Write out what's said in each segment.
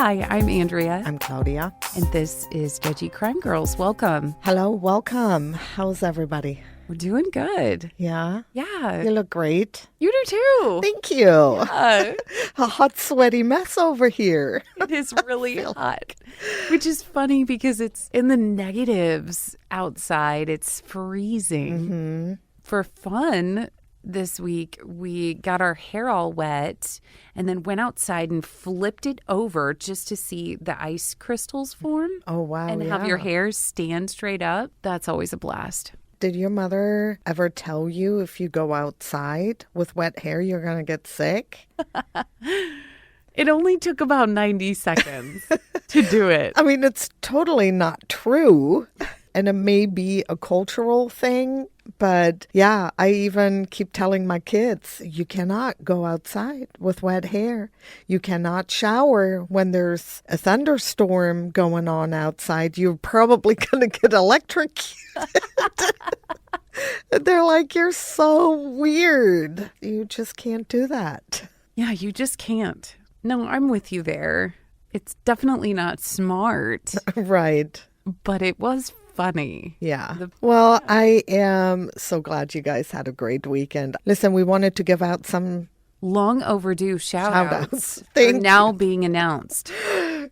Hi, I'm Andrea. I'm Claudia. And this is Judgy Crime Girls. Welcome. Hello, welcome. How's everybody? We're doing good. Yeah? Yeah. You look great. You do too. Thank you. Yeah. A hot, sweaty mess over here. It is really hot, which is funny because it's in the negatives outside. It's freezing. Mm-hmm. For fun, this week, we got our hair all wet and then went outside and flipped it over just to see the ice crystals form. Oh, wow. And have your hair stand straight up. That's always a blast. Did your mother ever tell you if you go outside with wet hair, you're going to get sick? It only took about 90 seconds to do it. I mean, it's totally not true. And it may be a cultural thing. But yeah, I even keep telling my kids, you cannot go outside with wet hair. You cannot shower when there's a thunderstorm going on outside. You're probably going to get electrocuted. They're like, you're so weird. You just can't do that. Yeah, you just can't. No, I'm with you there. It's definitely not smart. Right. But it was funny. Yeah. Well, I am so glad you guys had a great weekend. Listen, we wanted to give out some long overdue shout-outs are now being announced.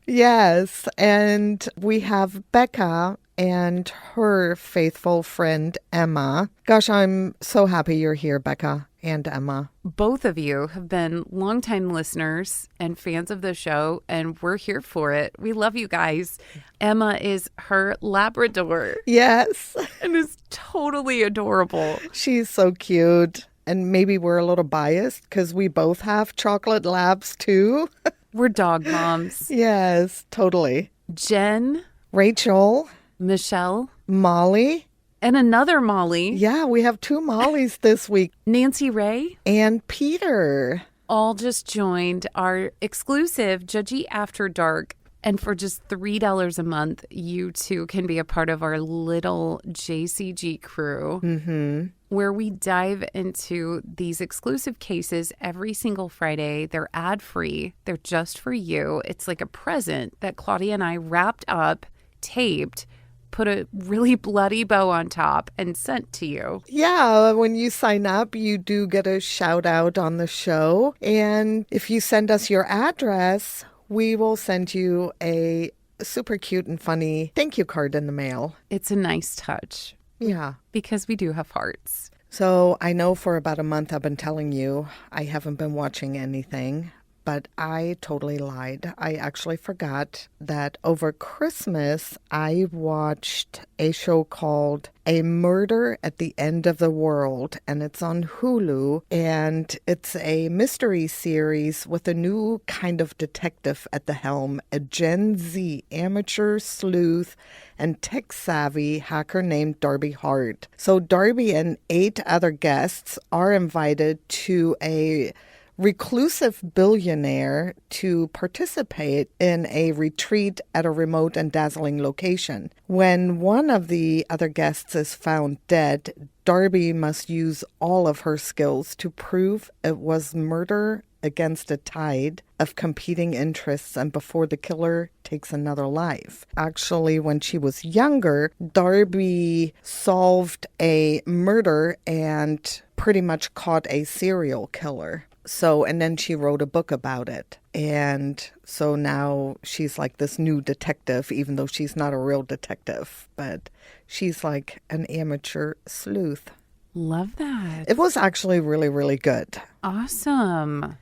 Yes. And we have Becca and her faithful friend, Emma. Gosh, I'm so happy you're here, Becca and Emma. Both of you have been longtime listeners and fans of the show, and we're here for it. We love you guys. Emma is her Labrador. Yes. And is totally adorable. She's so cute. And maybe we're a little biased because we both have chocolate labs too. We're dog moms. Yes, totally. Jen. Rachel. Michelle. Molly. And another Molly. Yeah, we have 2 Mollys this week. Nancy Ray. And Peter. All just joined our exclusive Judgy After Dark. And for just $3 a month, you too can be a part of our little JCG crew, where we dive into these exclusive cases every single Friday. They're ad-free. They're just for you. It's like a present that Claudia and I wrapped up, taped, put a really bloody bow on top, and sent to you. Yeah, when you sign up, you do get a shout out on the show. And if you send us your address, we will send you a super cute and funny thank you card in the mail. It's a nice touch. Yeah. Because we do have hearts. So I know for about a month I've been telling you I haven't been watching anything, but I totally lied. I actually forgot that over Christmas I watched a show called A Murder at the End of the World, and it's on Hulu, and it's a mystery series with a new kind of detective at the helm, a Gen Z amateur sleuth and tech-savvy hacker named Darby Hart. So Darby and 8 other guests are invited to a reclusive billionaire to participate in a retreat at a remote and dazzling location. When one of the other guests is found dead, Darby must use all of her skills to prove it was murder against a tide of competing interests and before the killer takes another life. Actually, when she was younger, Darby solved a murder and pretty much caught a serial killer. And then she wrote a book about it. And so now she's like this new detective, even though she's not a real detective, but she's like an amateur sleuth. Love that. It was actually really, really good. Awesome.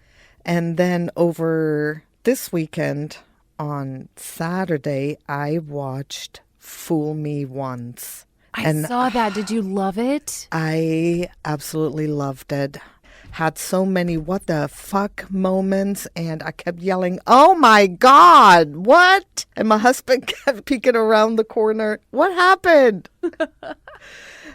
And then over this weekend on Saturday, I watched Fool Me Once. I saw that. Did you love it? I absolutely loved it. Had so many what the fuck moments, and I kept yelling, oh my God, what? And my husband kept peeking around the corner. What happened?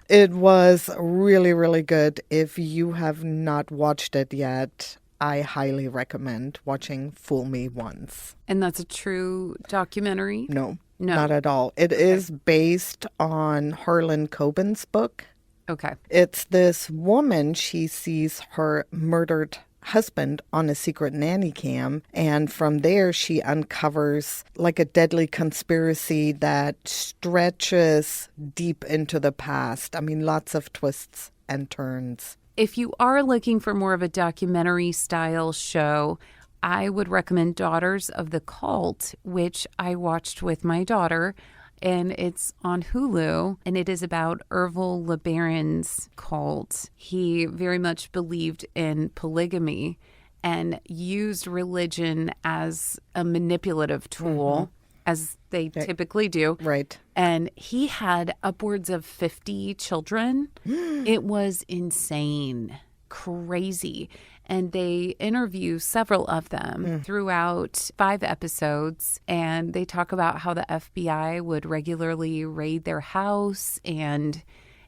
It was really, really good. If you have not watched it yet, I highly recommend watching Fool Me Once. And that's a true documentary? No, not at all. It is based on Harlan Coben's book. Okay. It's this woman, she sees her murdered husband on a secret nanny cam. And from there, she uncovers like a deadly conspiracy that stretches deep into the past. I mean, lots of twists and turns. If you are looking for more of a documentary style show, I would recommend Daughters of the Cult, which I watched with my daughter, and it's on Hulu, and it is about Ervil LeBaron's cult. He very much believed in polygamy and used religion as a manipulative tool, as they typically do. Right. And he had upwards of 50 children. It was insane, crazy. And they interview several of them throughout 5 episodes. And they talk about how the FBI would regularly raid their house. And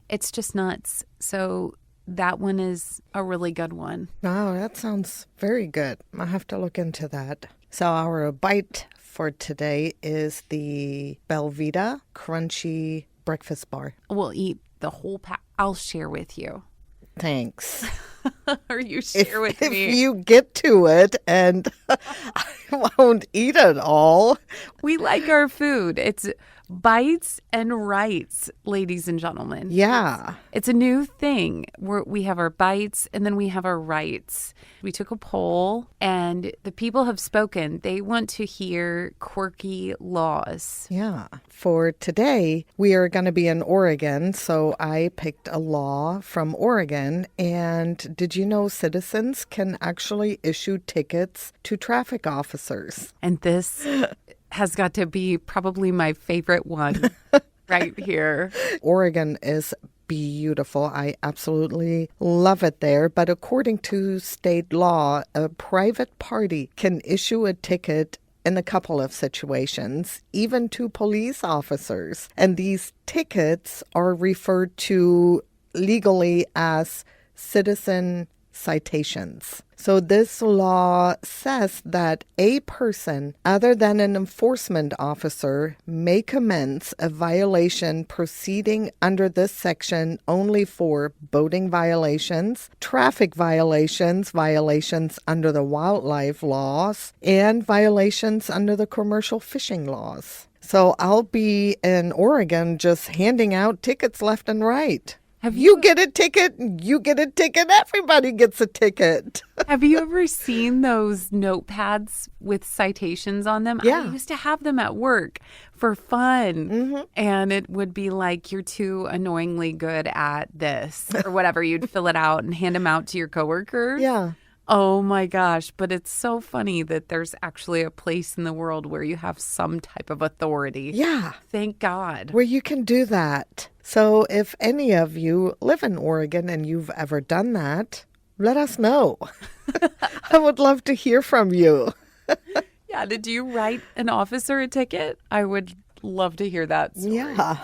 it's just nuts. So that one is a really good one. Wow, that sounds very good. I'll have to look into that. So our bite for today is the Belvita Crunchy Breakfast Bar. We'll eat the whole pack. I'll share with you. Thanks. Or you share with me. If you get to it, and I won't eat it all. We like our food. It's bites and rights, ladies and gentlemen. Yeah. It's a new thing. We have our bites and then we have our rights. We took a poll and the people have spoken. They want to hear quirky laws. Yeah. For today, we are going to be in Oregon, so I picked a law from Oregon. And did you know citizens can actually issue tickets to traffic officers? And this has got to be probably my favorite one right here. Oregon is beautiful. I absolutely love it there. But according to state law, a private party can issue a ticket in a couple of situations, even to police officers. And these tickets are referred to legally as citizen citations. So this law says that a person other than an enforcement officer may commence a violation proceeding under this section only for boating violations, traffic violations, violations under the wildlife laws, and violations under the commercial fishing laws. So I'll be in Oregon just handing out tickets left and right. You get a ticket, you get a ticket, everybody gets a ticket. Have you ever seen those notepads with citations on them? Yeah. I used to have them at work for fun. And it would be like, you're too annoyingly good at this or whatever. You'd fill it out and hand them out to your coworkers. Yeah. Oh my gosh. But it's so funny that there's actually a place in the world where you have some type of authority. Yeah. Thank God. Where you can do that. So if any of you live in Oregon and you've ever done that, let us know. I would love to hear from you. Yeah. Did you write an officer a ticket? I would love to hear that story. Yeah.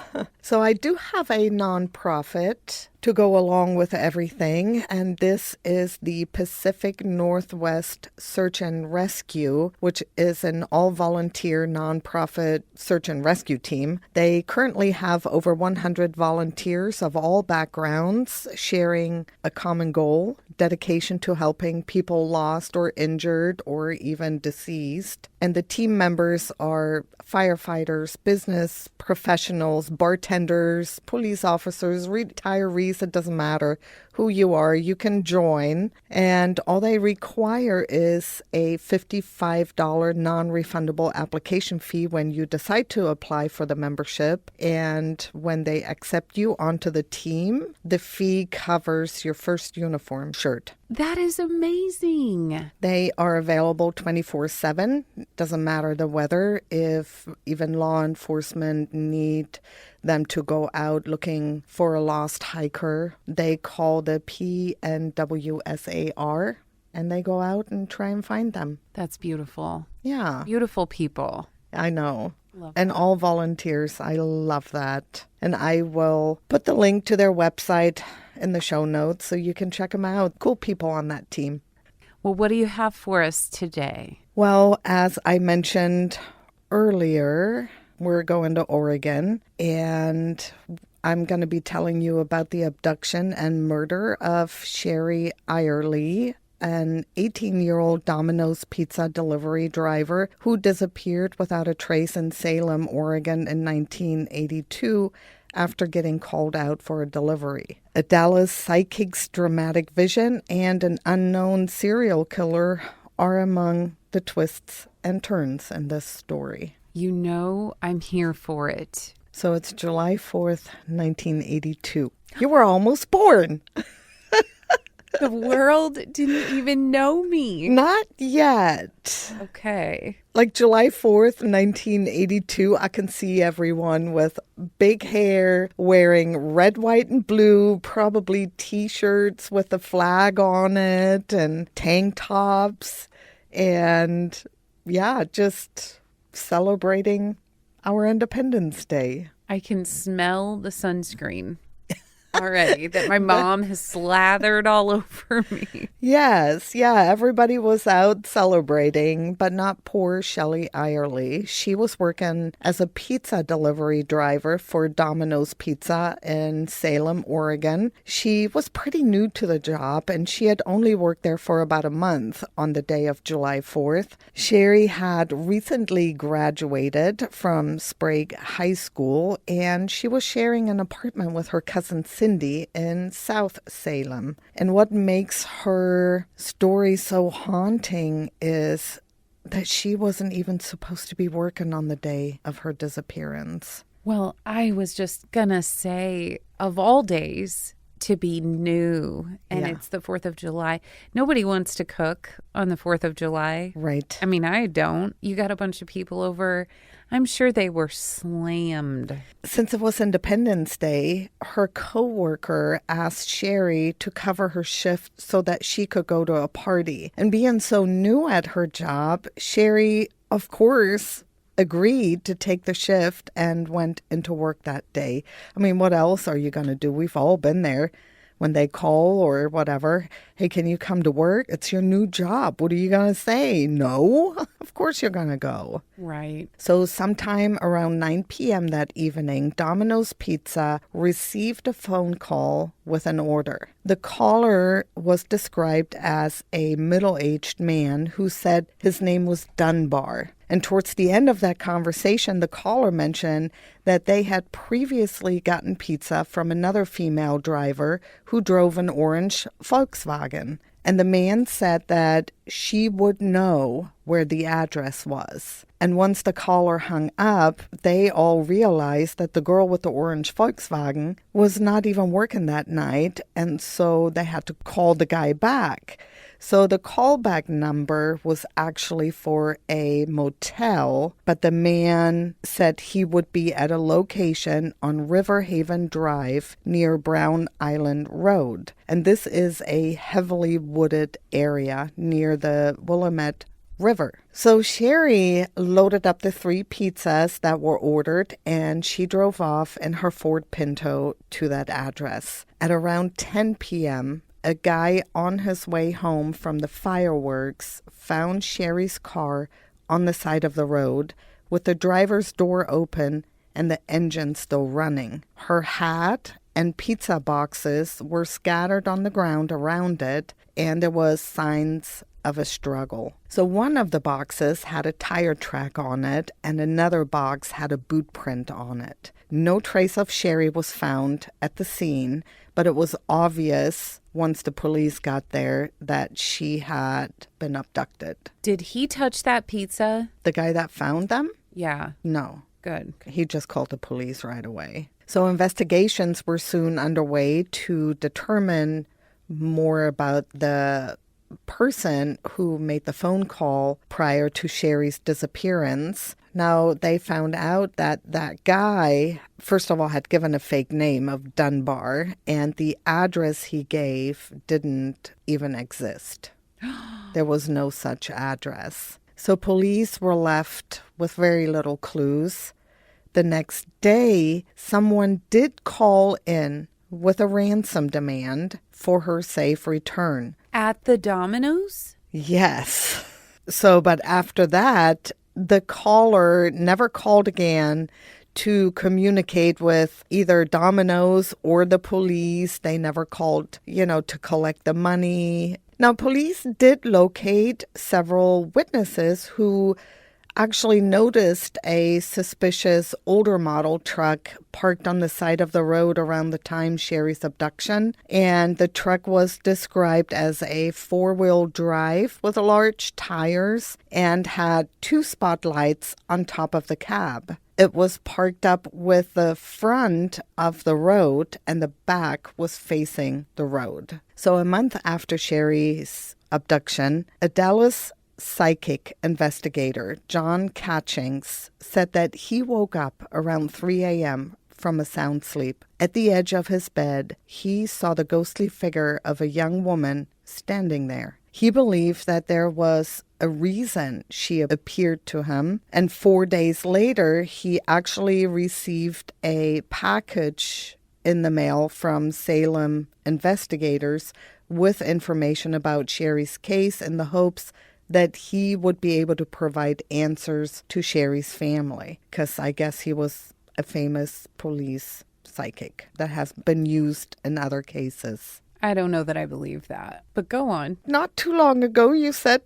So I do have a nonprofit to go along with everything, and this is the Pacific Northwest Search and Rescue, which is an all-volunteer nonprofit search and rescue team. They currently have over 100 volunteers of all backgrounds sharing a common goal, dedication to helping people lost or injured or even deceased. And the team members are firefighters, business professionals, bartenders, police officers, retirees. It doesn't matter who you are, you can join. And all they require is a $55 non-refundable application fee when you decide to apply for the membership. And when they accept you onto the team, the fee covers your first uniform shirt. That is amazing. They are available 24/7. Doesn't matter the weather. If even law enforcement need them to go out looking for a lost hiker, they call the PNWSAR and they go out and try and find them. That's beautiful. Yeah. Beautiful people. I know. Love and that. All volunteers. I love that. And I will put the link to their website in the show notes so you can check them out. Cool people on that team. Well, what do you have for us today? Well, as I mentioned earlier, we're going to Oregon, and I'm going to be telling you about the abduction and murder of Sherry Eylery an 18-year-old Domino's pizza delivery driver who disappeared without a trace in Salem, Oregon in 1982 after getting called out for a delivery. Adela's psychic's dramatic vision and an unknown serial killer are among the twists and turns in this story. You know I'm here for it. So it's July 4th, 1982. You were almost born. The world didn't even know me. Not yet. Okay. Like July 4th, 1982, I can see everyone with big hair, wearing red, white, and blue, probably T-shirts with the flag on it and tank tops. And yeah, just celebrating our Independence Day. I can smell the sunscreen already that my mom has slathered all over me. Yes, yeah, everybody was out celebrating, but not poor Sherry Eylery. She was working as a pizza delivery driver for Domino's Pizza in Salem, Oregon. She was pretty new to the job, and she had only worked there for about a month on the day of July 4th. Sherry had recently graduated from Sprague High School, and she was sharing an apartment with her cousin Cindy in South Salem. And what makes her story so haunting is that she wasn't even supposed to be working on the day of her disappearance. Well, I was just gonna say, of all days to be new, and Yeah. it's the 4th of July. Nobody wants to cook on the 4th of July. Right. I mean, I don't. You got a bunch of people over. I'm sure they were slammed. Since it was Independence Day, her coworker asked Sherry to cover her shift so that she could go to a party. And being so new at her job, Sherry, of course, agreed to take the shift and went into work that day. I mean, what else are you going to do? We've all been there. When they call or whatever, hey, can you come to work? It's your new job. What are you going to say? No? Of course you're going to go. Right. So sometime around 9 p.m. that evening, Domino's Pizza received a phone call with an order. The caller was described as a middle-aged man who said his name was Dunbar. And towards the end of that conversation, the caller mentioned that they had previously gotten pizza from another female driver who drove an orange Volkswagen. And the man said that she would know where the address was. And once the caller hung up, they all realized that the girl with the orange Volkswagen was not even working that night. And so they had to call the guy back. So the callback number was actually for a motel, but the man said he would be at a location on River Haven Drive near Brown Island Road. And this is a heavily wooded area near the Willamette River. So Sherry loaded up the 3 pizzas that were ordered, and she drove off in her Ford Pinto to that address. At around 10 p.m., a guy on his way home from the fireworks found Sherry's car on the side of the road with the driver's door open and the engine still running. Her hat and pizza boxes were scattered on the ground around it, and there was signs of a struggle. So one of the boxes had a tire track on it, and another box had a boot print on it. No trace of Sherry was found at the scene, but it was obvious once the police got there that she had been abducted. Did he touch that pizza? The guy that found them? Yeah. No. Good. He just called the police right away. So investigations were soon underway to determine more about the person who made the phone call prior to Sherry's disappearance. Now, they found out that that guy, first of all, had given a fake name of Dunbar, and the address he gave didn't even exist. There was no such address. So police were left with very little clues. The next day, someone did call in with a ransom demand for her safe return. At the Domino's? Yes. So, but after that, the caller never called again to communicate with either Domino's or the police. They never called, to collect the money. Now, police did locate several witnesses who actually noticed a suspicious older model truck parked on the side of the road around the time Sherry's abduction. And the truck was described as a four-wheel drive with large tires and had 2 spotlights on top of the cab. It was parked up with the front of the road and the back was facing the road. So a month after Sherry's abduction, a Dallas psychic investigator, John Catchings, said that he woke up around 3 a.m. from a sound sleep. At the edge of his bed, he saw the ghostly figure of a young woman standing there. He believed that there was a reason she appeared to him, and 4 days later, he actually received a package in the mail from Salem investigators with information about Sherry's case in the hopes that he would be able to provide answers to Sherry's family, because I guess he was a famous police psychic that has been used in other cases. I don't know that I believe that, but go on. Not too long ago, you said,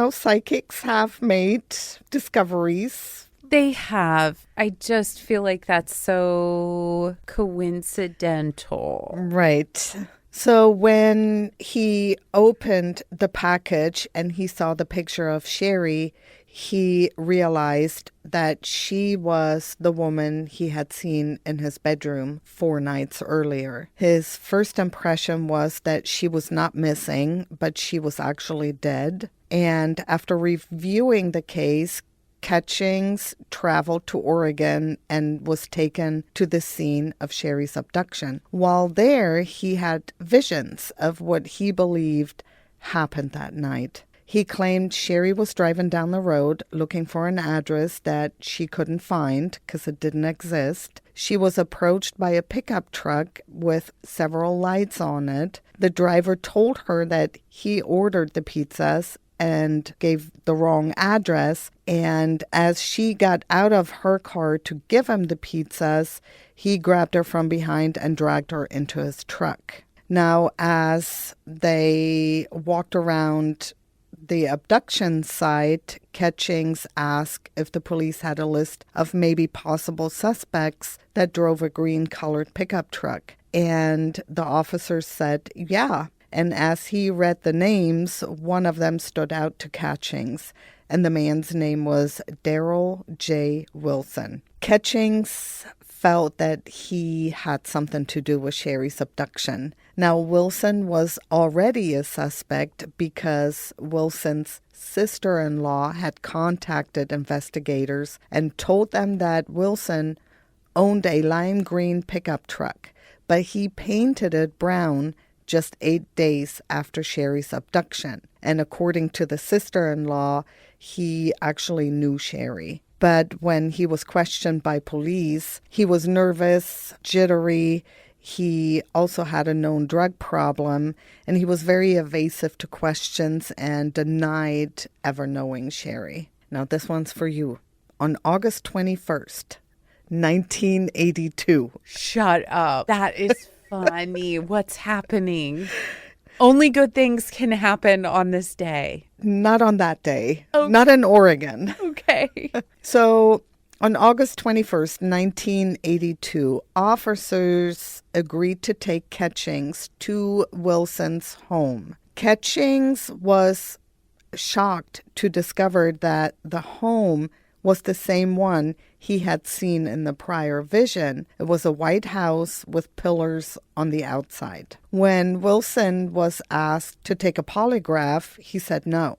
psychics have made discoveries. They have. I just feel like that's so coincidental. Right. So when he opened the package and he saw the picture of Sherry, he realized that she was the woman he had seen in his bedroom 4 nights earlier. His first impression was that she was not missing, but she was actually dead. And after reviewing the case, Catchings traveled to Oregon and was taken to the scene of Sherry's abduction. While there, he had visions of what he believed happened that night. He claimed Sherry was driving down the road looking for an address that she couldn't find because it didn't exist. She was approached by a pickup truck with several lights on it. The driver told her that he ordered the pizzas and gave the wrong address. And as she got out of her car to give him the pizzas, he grabbed her from behind and dragged her into his truck. Now, as they walked around the abduction site, Catchings asked if the police had a list of maybe possible suspects that drove a green-colored pickup truck. And the officer said, yeah. And as he read the names, one of them stood out to Catchings, and the man's name was Darrell J. Wilson. Catchings felt that he had something to do with Sherry's abduction. Now, Wilson was already a suspect because Wilson's sister-in-law had contacted investigators and told them that Wilson owned a lime green pickup truck, but he painted it brown just 8 days after Sherry's abduction. And according to the sister-in-law, he actually knew Sherry. But when he was questioned by police, he was nervous, jittery. He also had a known drug problem, and he was very evasive to questions and denied ever knowing Sherry. Now, this one's for you. On August 21st, 1982. Shut up. That is funny. What's happening? Only good things can happen on this day. Not on that day. Okay. Not in Oregon. Okay. So on August 21st, 1982, officers agreed to take Catchings to Wilson's home. Catchings was shocked to discover that the home was the same one he had seen in the prior vision. It was a white house with pillars on the outside. When Wilson was asked to take a polygraph, he said no.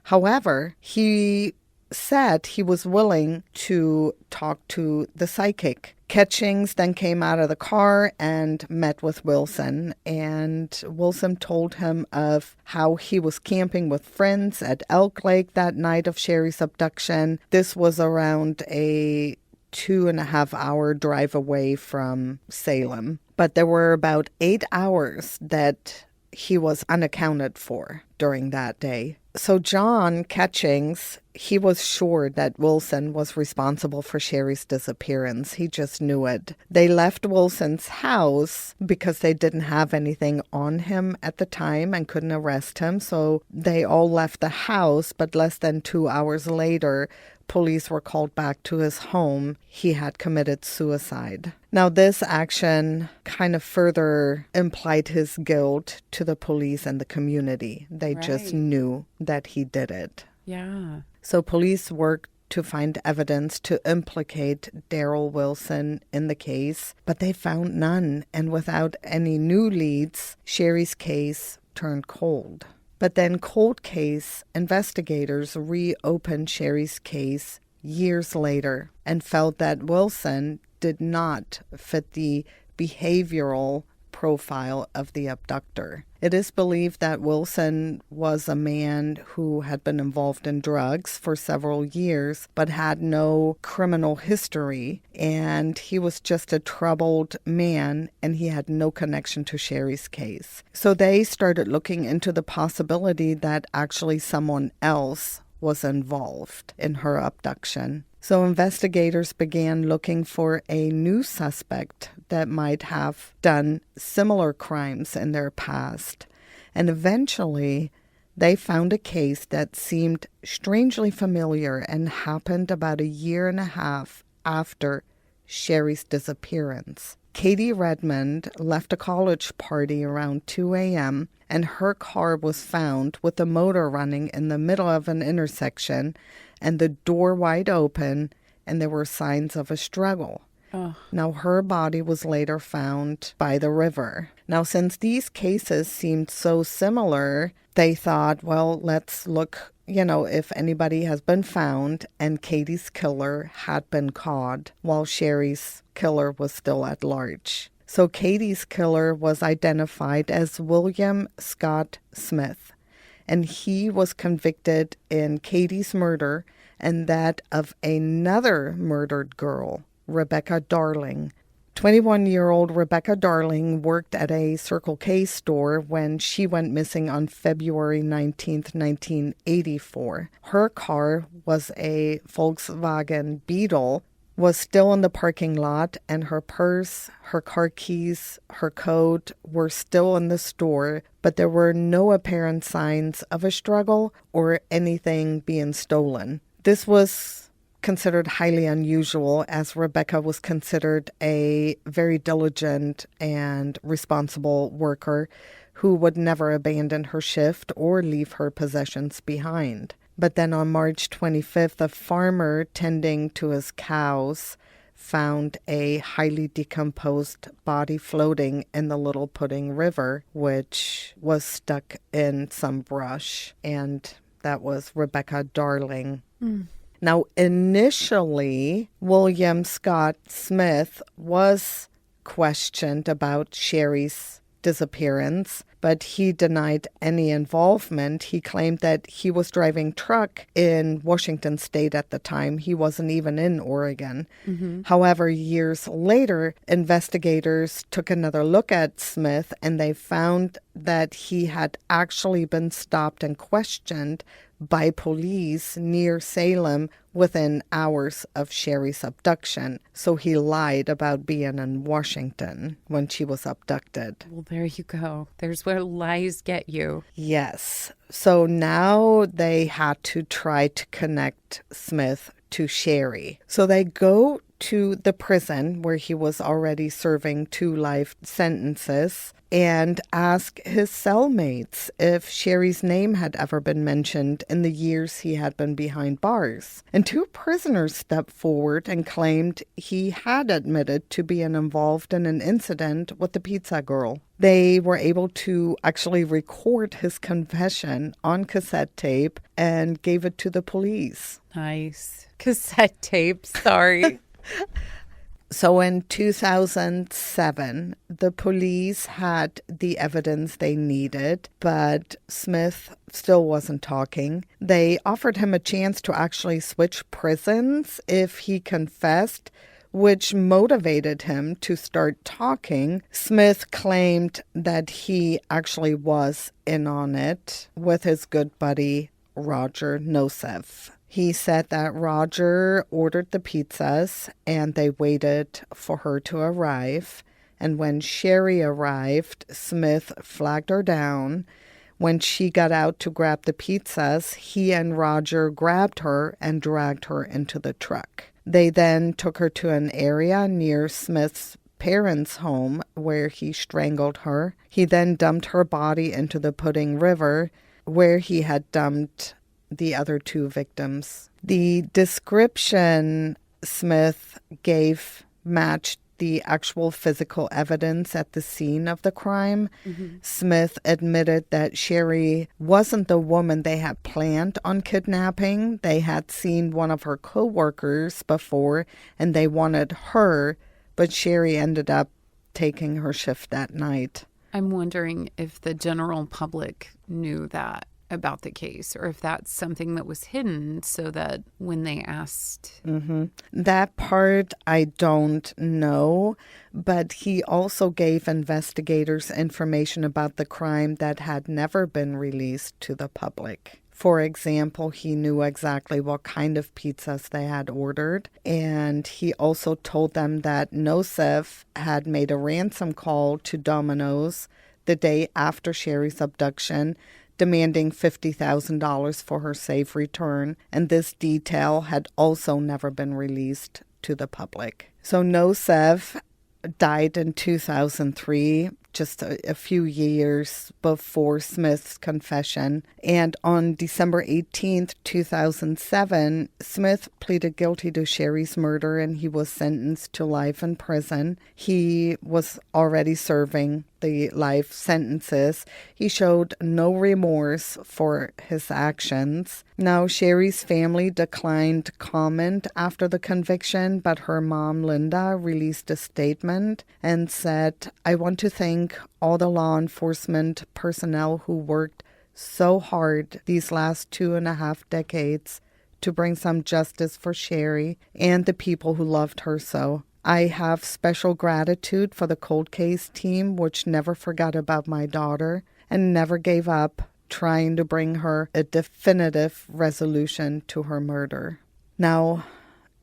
However, he said he was willing to talk to the psychic. Catchings then came out of the car and met with Wilson, and Wilson told him of how he was camping with friends at Elk Lake that night of Sherry's abduction. This was around a 2.5-hour drive away from Salem, but there were about 8 hours that he was unaccounted for during that day. So John Catchings, he was sure that Wilson was responsible for Sherry's disappearance. He just knew it. They left Wilson's house because they didn't have anything on him at the time and couldn't arrest him. So they all left the house, but less than 2 hours later, police were called back to his home. He had committed suicide. Now, this action kind of further implied his guilt to the police and the community. They just knew that he did it. Yeah. So police worked to find evidence to implicate Daryl Wilson in the case, but they found none. And without any new leads, Sherry's case turned cold. But then cold case investigators reopened Sherry's case years later and felt that Wilson did not fit the behavioral profile of the abductor. It is believed that Wilson was a man who had been involved in drugs for several years but had no criminal history, and he was just a troubled man and he had no connection to Sherry's case. So they started looking into the possibility that actually someone else was involved in her abduction. So investigators began looking for a new suspect that might have done similar crimes in their past. And eventually, they found a case that seemed strangely familiar and happened about 1.5 years after Sherry's disappearance. Katie Redmond left a college party around 2 a.m. and her car was found with the motor running in the middle of an intersection and the door wide open, and there were signs of a struggle. Oh. Now, her body was later found by the river. Now, since these cases seemed so similar, they thought, well, let's look, if anybody has been found, and Katie's killer had been caught while Sherry's killer was still at large. So Katie's killer was identified as William Scott Smith, and he was convicted in Katie's murder and that of another murdered girl, Rebecca Darling. 21-year-old Rebecca Darling worked at a Circle K store when she went missing on February 19, 1984. Her car was a Volkswagen Beetle, was still in the parking lot, and her purse, her car keys, her coat were still in the store, but there were no apparent signs of a struggle or anything being stolen. This was considered highly unusual, as Rebecca was considered a very diligent and responsible worker who would never abandon her shift or leave her possessions behind. But then on March 25th, a farmer tending to his cows found a highly decomposed body floating in the Little Pudding River, which was stuck in some brush, and that was Rebecca Darling. Now, initially, William Scott Smith was questioned about Sherry's disappearance, but he denied any involvement. He claimed that he was driving truck in Washington State at the time. He wasn't even in Oregon. However, years later, investigators took another look at Smith, and they found that he had actually been stopped and questioned by police near Salem within hours of Sherry's abduction. So he lied about being in Washington when she was abducted. Well, there you go. There's where lies get you. Yes. So now they had to try to connect Smith to Sherry. So they go to the prison where he was already serving 2 life sentences and ask his cellmates if Sherry's name had ever been mentioned in the years he had been behind bars. And 2 prisoners stepped forward and claimed he had admitted to being involved in an incident with the pizza girl. They were able to actually record his confession on cassette tape and gave it to the police. Nice. Cassette tape, sorry. So in 2007, the police had the evidence they needed, but Smith still wasn't talking. They offered him a chance to actually switch prisons if he confessed, which motivated him to start talking. Smith claimed that he actually was in on it with his good buddy Roger Nosev. He said that Roger ordered the pizzas and they waited for her to arrive. And when Sherry arrived, Smith flagged her down. When she got out to grab the pizzas, he and Roger grabbed her and dragged her into the truck. They then took her to an area near Smith's parents' home where he strangled her. He then dumped her body into the Pudding River, where he had dumped the other two victims. The description Smith gave matched the actual physical evidence at the scene of the crime. Smith admitted that Sherry wasn't the woman they had planned on kidnapping. They had seen one of her co-workers before and they wanted her, but Sherry ended up taking her shift that night. I'm wondering if the general public knew that about the case, or if that's something that was hidden so that when they asked. That part I don't know, but he also gave investigators information about the crime that had never been released to the public. For example, he knew exactly what kind of pizzas they had ordered, and he also told them that Nosev had made a ransom call to Domino's the day after Sherry's abduction, demanding $50,000 for her safe return, and this detail had also never been released to the public. So Nosev died in 2003, just a few years before Smith's confession. And on December 18th, 2007, Smith pleaded guilty to Sherry's murder and he was sentenced to life in prison. He was already serving the life sentences. He showed no remorse for his actions. Now, Sherry's family declined comment after the conviction, but her mom, Linda, released a statement and said, "I want to thank all the law enforcement personnel who worked so hard these last 2.5 decades to bring some justice for Sherry and the people who loved her so. I have special gratitude for the cold case team, which never forgot about my daughter and never gave up trying to bring her a definitive resolution to her murder." Now,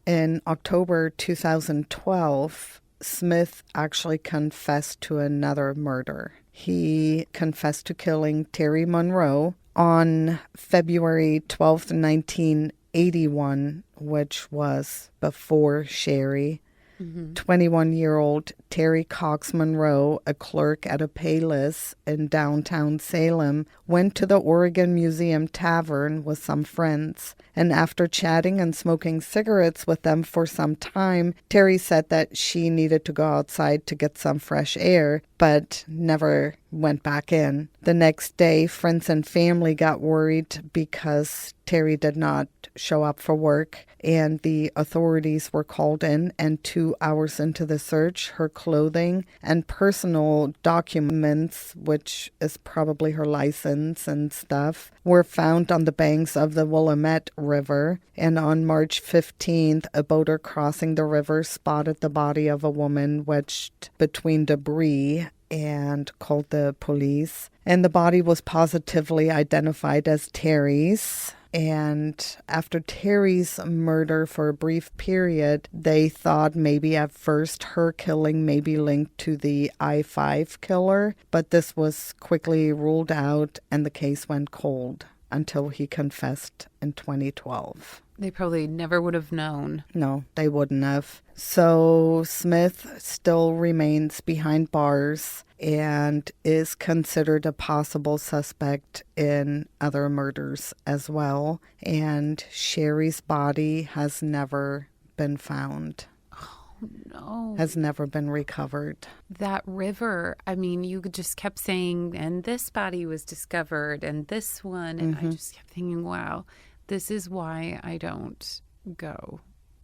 in October 2012, Smith actually confessed to another murder. He confessed to killing Terry Monroe on February 12th, 1981, which was before Sherry. 21-year-old Terry Cox Monroe, a clerk at a Payless in downtown Salem, went to the Oregon Museum Tavern with some friends. And after chatting and smoking cigarettes with them for some time, Terry said that she needed to go outside to get some fresh air, but never went back in. The next day, friends and family got worried because Terry did not show up for work, and the authorities were called in, and 2 hours into the search, her clothing and personal documents, which is probably her license and stuff, were found on the banks of the Willamette River. And on March 15th, a boater crossing the river spotted the body of a woman wedged between debris and called the police. And the body was positively identified as Terry's. And after Terry's murder for a brief period, they thought maybe at first her killing may be linked to the I-5 killer, but this was quickly ruled out and the case went cold until he confessed in 2012. They probably never would have known. No, they wouldn't have. So Smith still remains behind bars and is considered a possible suspect in other murders as well. And Sherry's body has never been found. Oh, no. Has never been recovered. That river, I mean, you just kept saying, and this body was discovered, and this one, and I just kept thinking, wow, this is why I don't go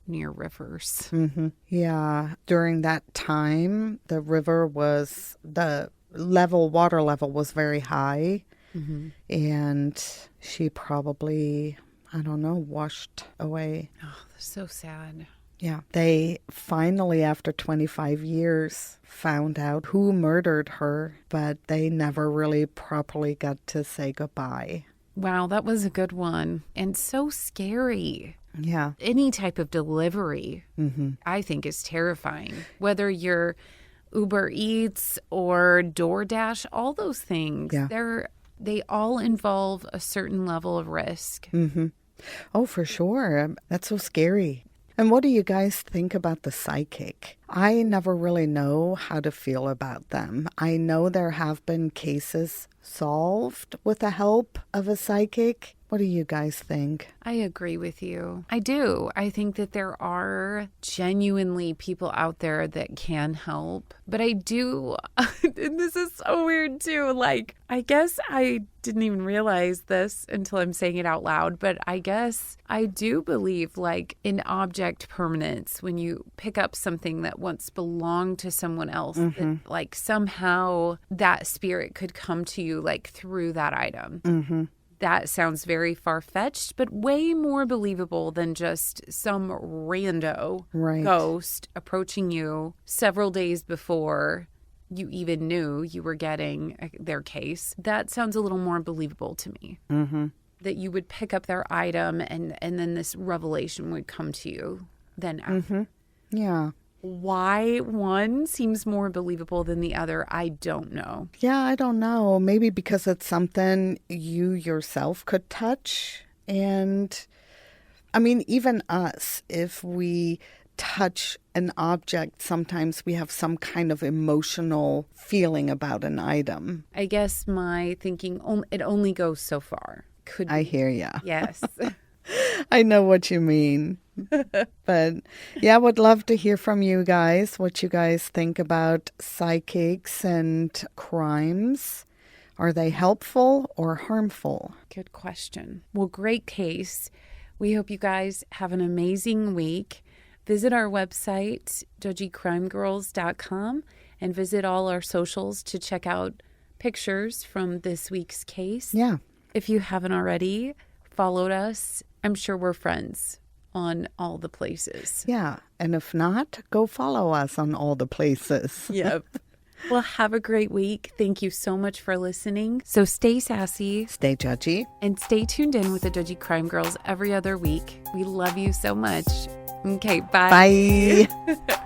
near rivers. Yeah. During that time, the river was, the water level was very high. And she probably, I don't know, washed away. Oh, that's so sad. Yeah. They finally, after 25 years, found out who murdered her, but they never really properly got to say goodbye. Wow, that was a good one. And so scary. Yeah. Any type of delivery, I think, is terrifying. Whether you're Uber Eats or DoorDash, all those things, they all involve a certain level of risk. Oh, for sure. That's so scary. And what do you guys think about the psychic? I never really know how to feel about them. I know there have been cases solved with the help of a psychic. What do you guys think? I agree with you. I do. I think that there are genuinely people out there that can help. But I do, and this is so weird too, like, I guess I didn't even realize this until I'm saying it out loud, but I guess I do believe, like, in object permanence, when you pick up something that once belonged to someone else, that, like, somehow that spirit could come to you, like, through that item. That sounds very far-fetched, but way more believable than just some rando ghost approaching you several days before you even knew you were getting their case. That sounds a little more believable to me. That you would pick up their item and then this revelation would come to you then after. Yeah. Why one seems more believable than the other, I don't know. Yeah, I don't know. Maybe because it's something you yourself could touch. And I mean, even us, if we touch an object, sometimes we have some kind of emotional feeling about an item. I guess my thinking, it only goes so far. Could I be. hear ya. Yes. I know what you mean. But yeah, would love to hear from you guys, what you guys think about psychics and crimes. Are they helpful or harmful? Good question. Well, great case. We hope you guys have an amazing week. Visit our website, judgykrimegirls.com, and visit all our socials to check out pictures from this week's case. Yeah. If you haven't already followed us, I'm sure we're friends on all the places. Yeah. And if not, go follow us on all the places. Yep. Well, have a great week. Thank you so much for listening. So stay sassy. Stay judgy. And stay tuned in with the Judgy Crime Girls every other week. We love you so much. Okay, bye. Bye.